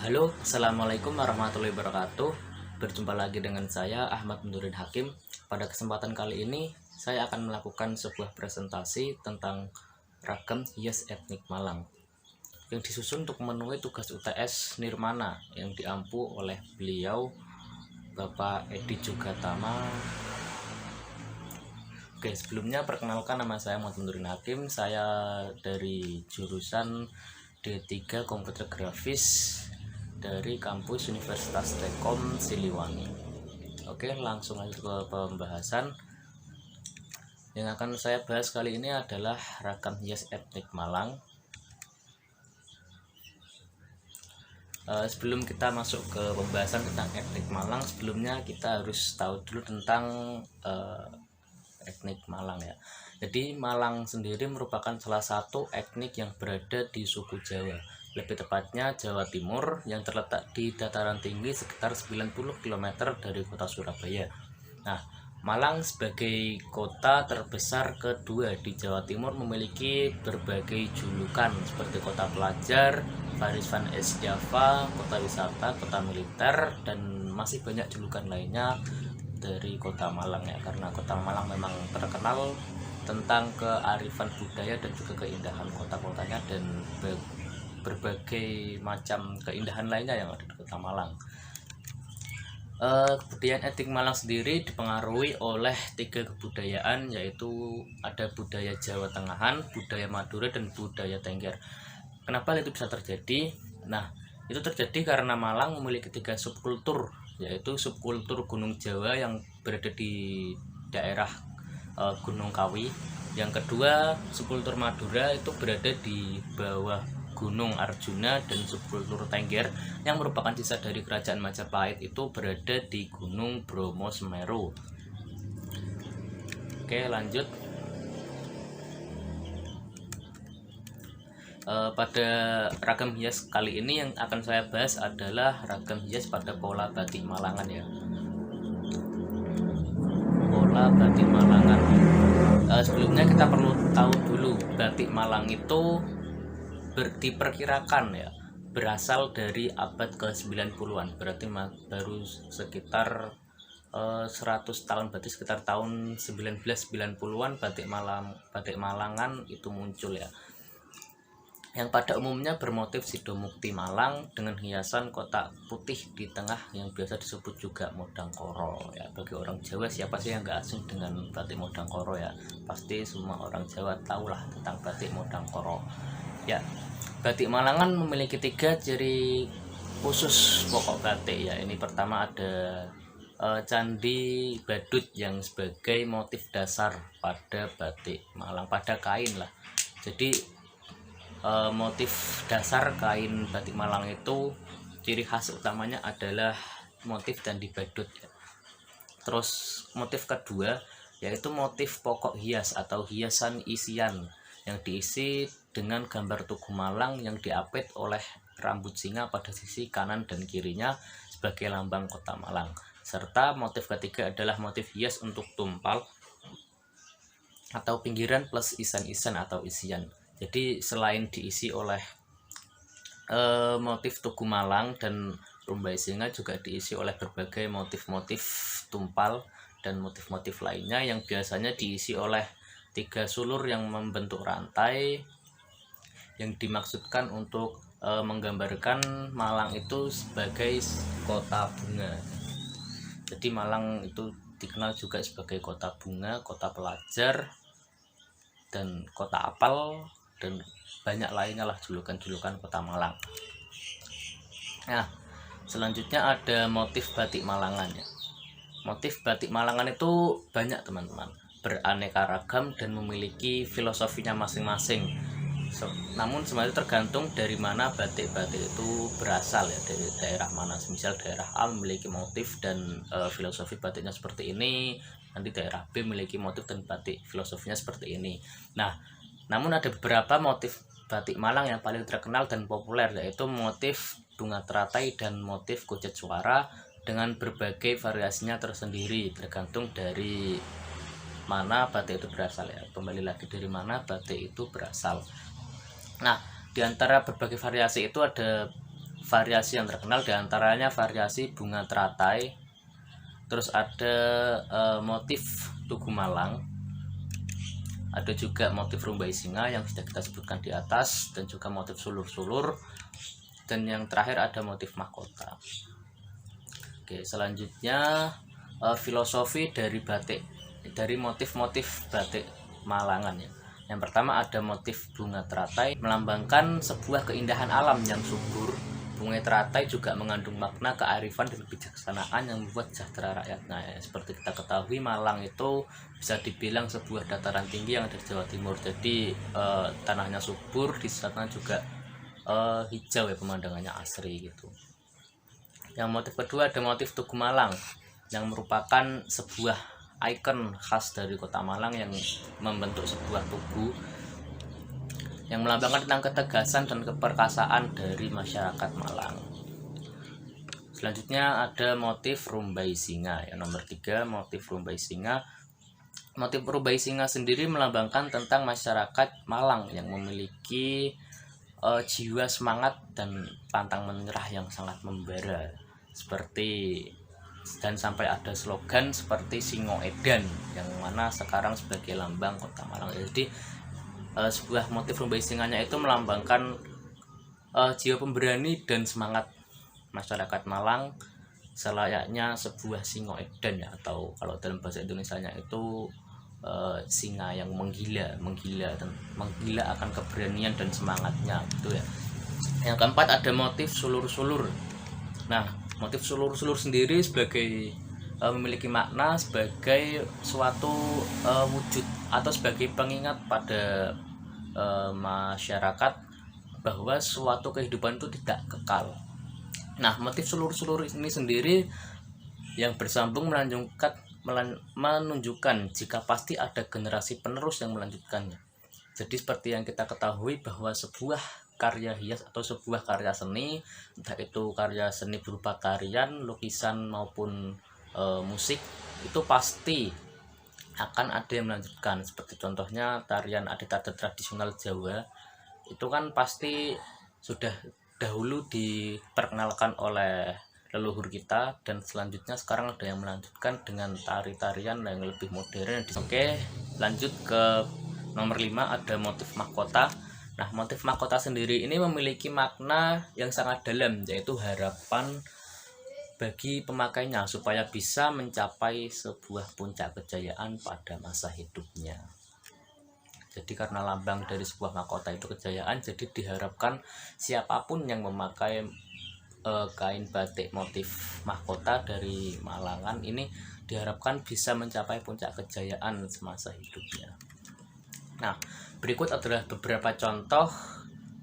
Halo, assalamualaikum warahmatullahi wabarakatuh. Berjumpa lagi dengan saya Ahmad Nurin Hakim. Pada kesempatan kali ini saya akan melakukan sebuah presentasi tentang ragam hias etnik Malang yang disusun untuk memenuhi tugas UTS Nirmana yang diampu oleh beliau Bapak Edi Jugatama. Oke, sebelumnya perkenalkan, nama saya Ahmad Nurin Hakim. Saya dari jurusan D3 Komputer Grafis dari kampus Universitas Telkom Siliwangi. Oke, langsung aja ke pembahasan. Yang akan saya bahas kali ini adalah ragam hias etnik Malang. Sebelum kita masuk ke pembahasan tentang etnik Malang, sebelumnya kita harus tahu dulu tentang etnik Malang ya. Jadi Malang sendiri merupakan salah satu etnik yang berada di suku Jawa, lebih tepatnya Jawa Timur, yang terletak di dataran tinggi sekitar 90 km dari kota Surabaya. Nah, Malang sebagai kota terbesar kedua di Jawa Timur memiliki berbagai julukan seperti kota pelajar, Faris Van Es Java, kota wisata, kota militer, dan masih banyak julukan lainnya dari kota Malang ya, karena kota Malang memang terkenal tentang kearifan budaya dan juga keindahan kota-kotanya dan berbagai macam keindahan lainnya yang ada di kota Malang. Kebudayaan etnik Malang sendiri dipengaruhi oleh 3 kebudayaan, yaitu ada budaya Jawa Tengahan, budaya Madura, dan budaya Tengger. Kenapa itu bisa terjadi? Nah, itu terjadi karena Malang memiliki 3 subkultur, yaitu subkultur Gunung Jawa yang berada di daerah Gunung Kawi. Yang kedua, subkultur Madura itu berada di bawah Gunung Arjuna, dan subkultur Tengger yang merupakan sisa dari kerajaan Majapahit itu berada di Gunung Bromo Semeru. Oke, lanjut. Pada ragam hias kali ini yang akan saya bahas adalah ragam hias pada pola batik Malangan ya. Pola batik Malangan. Sebelumnya kita perlu tahu dulu, batik Malang itu diperkirakan ya berasal dari abad ke-90-an, berarti baru sekitar 100 tahun, berarti sekitar tahun 1990-an batik Malangan itu muncul ya, yang pada umumnya bermotif sidomukti Malang dengan hiasan kotak putih di tengah yang biasa disebut juga modang koro ya. Bagi orang Jawa, siapa sih yang nggak asing dengan batik modang koro ya? Pasti semua orang Jawa tahulah tentang batik modang koro ya. Batik Malangan memiliki 3 ciri khusus pokok batik ya. Ini pertama ada candi badut yang sebagai motif dasar pada batik Malang, pada kain lah. Jadi motif dasar kain batik Malang itu ciri khas utamanya adalah motif candi badut ya. Terus motif kedua yaitu motif pokok hias atau hiasan isian yang diisi dengan gambar Tugu Malang yang diapit oleh rambut singa pada sisi kanan dan kirinya sebagai lambang kota Malang. Serta motif ketiga adalah motif hias untuk tumpal atau pinggiran plus isan-isan atau isian. Jadi selain diisi oleh motif Tugu Malang dan rumbai singa, juga diisi oleh berbagai motif-motif tumpal dan motif-motif lainnya yang biasanya diisi oleh 3 sulur yang membentuk rantai, yang dimaksudkan untuk menggambarkan Malang itu sebagai kota bunga. Jadi Malang itu dikenal juga sebagai kota bunga, kota pelajar, dan kota apel, dan banyak lainnya lah julukan-julukan kota Malang. Nah, selanjutnya ada motif batik Malangan ya. Motif batik Malangan itu banyak teman-teman, beraneka ragam dan memiliki filosofinya masing-masing. Namun semuanya tergantung dari mana batik-batik itu berasal ya, dari daerah mana. Misal daerah A memiliki motif dan filosofi batiknya seperti ini, nanti daerah B memiliki motif dan batik filosofinya seperti ini. Nah, namun ada beberapa motif batik Malang yang paling terkenal dan populer, yaitu motif bunga teratai dan motif kucet suara, dengan berbagai variasinya tersendiri tergantung dari mana batik itu berasal ya. Kembali lagi, dari mana batik itu berasal. Nah, di antara berbagai variasi itu ada variasi yang terkenal, diantaranya variasi bunga teratai, terus ada motif tugu malang, ada juga motif rumbai singa yang sudah kita sebutkan di atas, dan juga motif sulur-sulur, dan yang terakhir ada motif mahkota. Oke, selanjutnya filosofi dari batik, dari motif-motif batik Malangan ya. Yang pertama ada motif bunga teratai, melambangkan sebuah keindahan alam yang subur. Bunga teratai juga mengandung makna kearifan dan kebijaksanaan yang membuat sejahtera rakyatnya ya. Seperti kita ketahui, Malang itu bisa dibilang sebuah dataran tinggi yang ada di Jawa Timur, jadi tanahnya subur, di sana juga hijau ya, pemandangannya asri gitu. Yang motif kedua ada motif Tugu Malang yang merupakan sebuah ikon khas dari kota Malang yang membentuk sebuah tugu yang melambangkan tentang ketegasan dan keperkasaan dari masyarakat Malang. Selanjutnya ada motif rumbai singa yang nomor 3, motif rumbai singa. Motif rumbai singa sendiri melambangkan tentang masyarakat Malang yang memiliki jiwa semangat dan pantang menyerah yang sangat membara, seperti, dan sampai ada slogan seperti Singo Edan yang mana sekarang sebagai lambang kota Malang. Jadi sebuah motif rumbai singanya itu melambangkan jiwa pemberani dan semangat masyarakat Malang selayaknya sebuah Singo Edan ya, atau kalau dalam bahasa Indonesianya itu singa yang menggila akan keberanian dan semangatnya gitu ya. Yang keempat ada motif sulur-sulur. Nah, motif sulur-sulur sendiri sebagai memiliki makna sebagai suatu wujud atau sebagai pengingat pada masyarakat bahwa suatu kehidupan itu tidak kekal. Nah, motif sulur-sulur ini sendiri yang bersambung menunjukkan jika pasti ada generasi penerus yang melanjutkannya. Jadi seperti yang kita ketahui bahwa sebuah karya hias atau sebuah karya seni, entah itu karya seni berupa tarian, lukisan maupun musik, itu pasti akan ada yang melanjutkan. Seperti contohnya tarian adat tradisional Jawa, itu kan pasti sudah dahulu diperkenalkan oleh leluhur kita, dan selanjutnya sekarang ada yang melanjutkan dengan tari-tarian yang lebih modern. Oke, lanjut ke nomor 5, ada motif mahkota. Nah, motif mahkota sendiri ini memiliki makna yang sangat dalam, yaitu harapan bagi pemakainya supaya bisa mencapai sebuah puncak kejayaan pada masa hidupnya. Jadi karena lambang dari sebuah mahkota itu kejayaan, jadi diharapkan siapapun yang memakai kain batik motif mahkota dari Malangan ini diharapkan bisa mencapai puncak kejayaan semasa hidupnya. Nah, berikut adalah beberapa contoh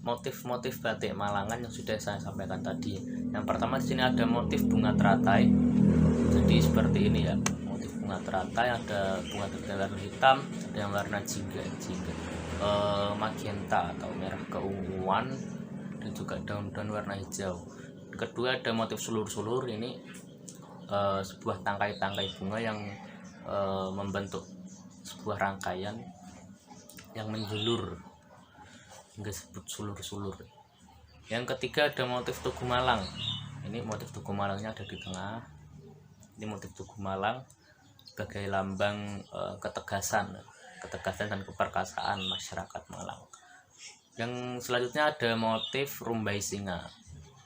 motif-motif batik Malangan yang sudah saya sampaikan tadi. Yang pertama di sini ada motif bunga teratai. Jadi seperti ini ya, motif bunga teratai, ada bunga teratai warna hitam, ada yang warna jingga, magenta atau merah keunguan, dan juga daun-daun warna hijau. Kedua ada motif sulur-sulur, ini sebuah tangkai-tangkai bunga yang membentuk sebuah rangkaian yang menjulur hingga disebut sulur-sulur. Yang ketiga ada motif Tugu Malang. Ini motif Tugu Malangnya ada di tengah. Ini motif Tugu Malang sebagai lambang ketegasan dan keperkasaan masyarakat Malang. Yang selanjutnya ada motif rumbai singa.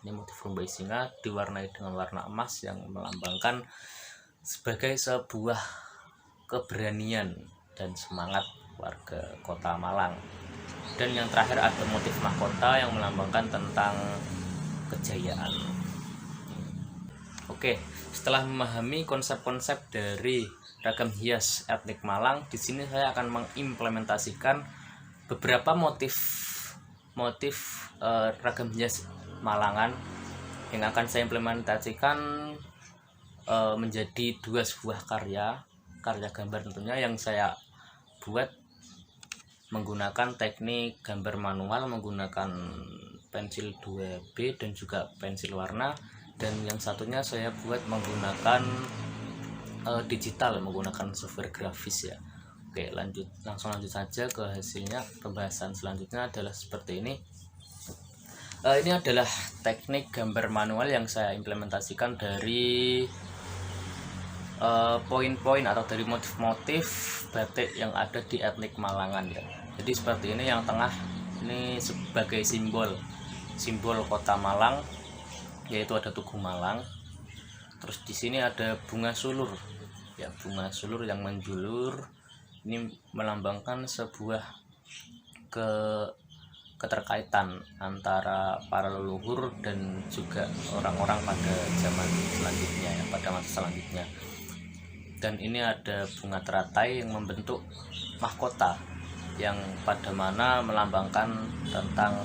Ini motif rumbai singa diwarnai dengan warna emas yang melambangkan sebagai sebuah keberanian dan semangat warga kota Malang. Dan yang terakhir ada motif mahkota yang melambangkan tentang kejayaan. Oke, setelah memahami konsep-konsep dari ragam hias etnik Malang, di sini saya akan mengimplementasikan beberapa motif ragam hias Malangan yang akan saya implementasikan menjadi sebuah karya gambar tentunya, yang saya buat menggunakan teknik gambar manual menggunakan pensil 2B dan juga pensil warna, dan yang satunya saya buat menggunakan digital menggunakan software grafis ya. Oke, langsung lanjut saja ke hasilnya. Pembahasan selanjutnya adalah seperti ini. Ini adalah teknik gambar manual yang saya implementasikan dari poin-poin atau dari motif-motif batik yang ada di etnik Malangan ya. Jadi seperti ini, yang tengah ini sebagai simbol kota Malang, yaitu ada Tugu Malang. Terus di sini ada bunga sulur ya, bunga sulur yang menjulur. Ini melambangkan sebuah keterkaitan antara para leluhur dan juga orang-orang pada zaman selanjutnya ya, pada masa selanjutnya. Dan ini ada bunga teratai yang membentuk mahkota, yang pada mana melambangkan tentang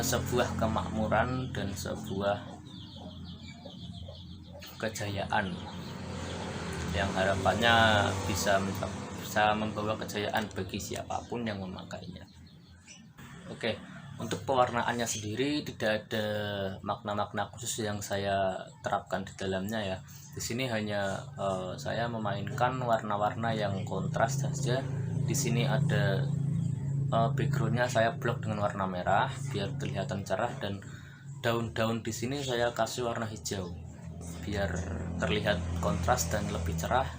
sebuah kemakmuran dan sebuah kejayaan yang harapannya bisa membawa kejayaan bagi siapapun yang memakainya. Oke, untuk pewarnaannya sendiri tidak ada makna-makna khusus yang saya terapkan di dalamnya ya. Di sini hanya saya memainkan warna-warna yang kontras saja. Di sini ada backgroundnya saya blok dengan warna merah biar kelihatan cerah, dan daun-daun di sini saya kasih warna hijau biar terlihat kontras dan lebih cerah.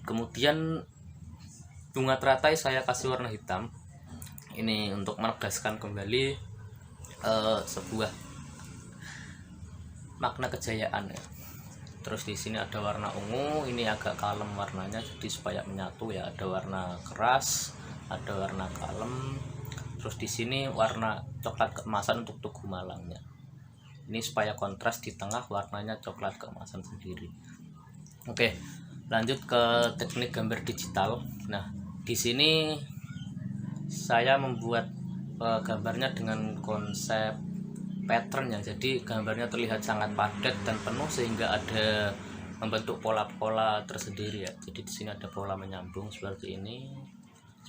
Kemudian bunga teratai saya kasih warna hitam. Ini untuk menegaskan kembali sebuah makna kejayaan ya. Terus di sini ada warna ungu, ini agak kalem warnanya jadi supaya menyatu ya. Ada warna keras, ada warna kalem. Terus di sini warna coklat keemasan untuk Tugu Malangnya. Ini supaya kontras, di tengah warnanya coklat keemasan sendiri. Oke, lanjut ke teknik gambar digital. Nah, di sini saya membuat gambarnya dengan konsep pattern ya. Jadi gambarnya terlihat sangat padat dan penuh sehingga ada membentuk pola-pola tersendiri ya. Jadi di sini ada pola menyambung seperti ini.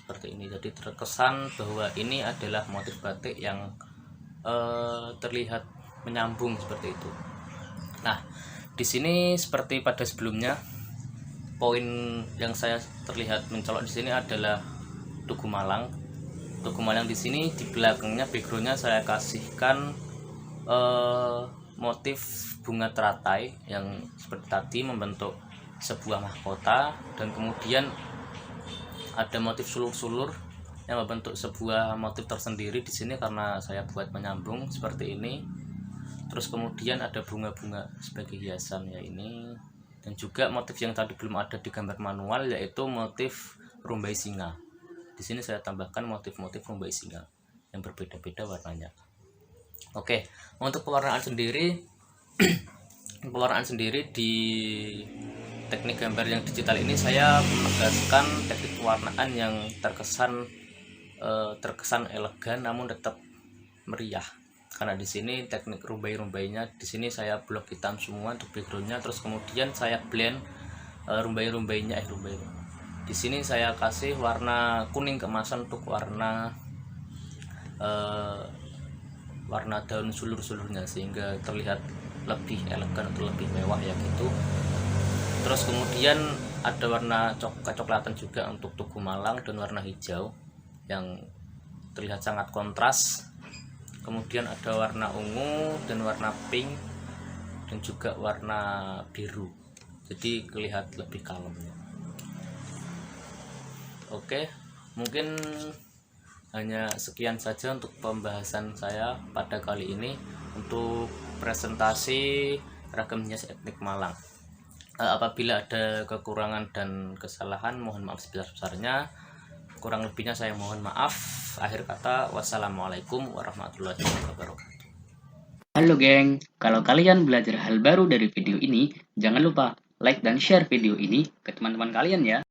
Jadi terkesan bahwa ini adalah motif batik yang terlihat menyambung seperti itu. Nah, di sini seperti pada sebelumnya, poin yang saya terlihat mencolok di sini adalah Tugu Malang. Tugu Malang di sini di belakangnya backgroundnya saya kasihkan motif bunga teratai yang seperti tadi membentuk sebuah mahkota, dan kemudian ada motif sulur-sulur yang membentuk sebuah motif tersendiri di sini karena saya buat menyambung seperti ini. Terus kemudian ada bunga-bunga sebagai hiasan ya ini, dan juga motif yang tadi belum ada di gambar manual, yaitu motif rumbai singa. Di sini saya tambahkan motif-motif rumbai singa yang berbeda-beda warnanya. Oke, untuk pewarnaan sendiri di teknik gambar yang digital ini saya menegaskan teknik pewarnaan yang terkesan elegan namun tetap meriah. Karena di sini teknik rumbai-rumbainya di sini saya blok hitam semua untuk backgroundnya. Terus kemudian saya blend rumbai-rumbainya di sini saya kasih warna kuning keemasan untuk warna daun sulur-sulurnya sehingga terlihat lebih elegan atau lebih mewah ya gitu. Terus kemudian ada warna kecoklatan juga untuk Tugu Malang dan warna hijau yang terlihat sangat kontras. Kemudian ada warna ungu dan warna pink dan juga warna biru, jadi kelihatan lebih kalem. Oke, mungkin hanya sekian saja untuk pembahasan saya pada kali ini untuk presentasi ragam hias etnik Malang. Apabila ada kekurangan dan kesalahan mohon maaf sebesar-besarnya. Kurang lebihnya saya mohon maaf. Akhir kata, wassalamualaikum warahmatullahi wabarakatuh. Halo geng, kalau kalian belajar hal baru dari video ini, jangan lupa like dan share video ini ke teman-teman kalian ya.